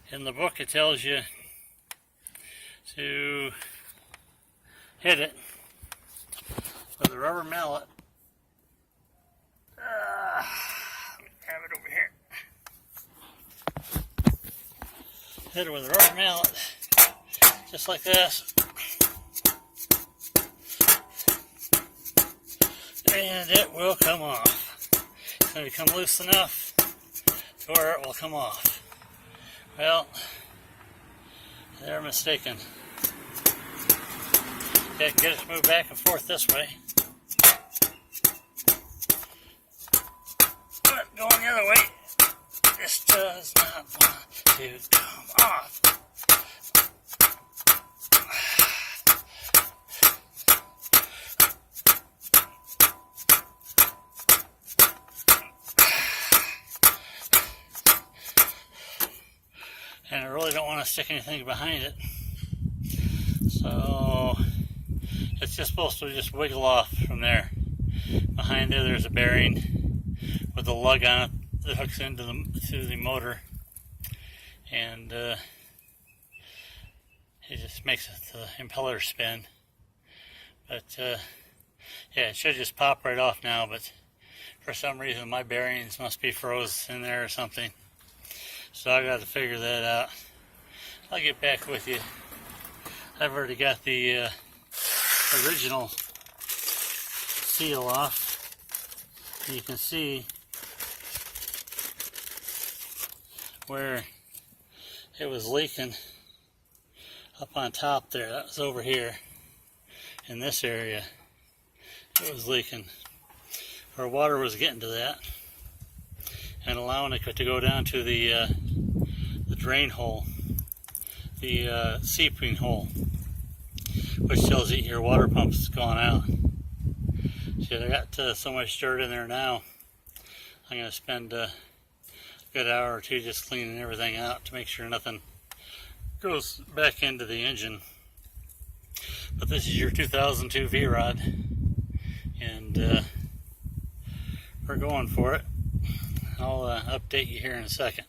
In the book it tells you to hit it with a rubber mallet. Have it over here. Hit it with a rubber mallet, just like this. And it will come off. It's going to become loose enough to where it will come off. Well, they're mistaken. Okay, get it to move back and forth this way. But going the other way, this does not want to come off. And I really don't want to stick anything behind it. So it's just supposed to just wiggle off from there. Behind there, there's a bearing with a lug on it that hooks into the motor, and it just makes the impeller spin. But yeah, it should just pop right off now. But for some reason, my bearings must be froze in there or something. So I got to figure that out. I'll get back with you. I've already got the original seal off. You can see where it was leaking up on top there. That was over here in this area. It was leaking. Our water was getting to that and allowing it to go down to the drain hole, the seeping hole, which tells you your water pump's gone out. See, I got so much dirt in there now. I'm going to spend a good hour or two just cleaning everything out to make sure nothing goes back into the engine. But this is your 2002 V-Rod, and we're going for it. I'll update you here in a second.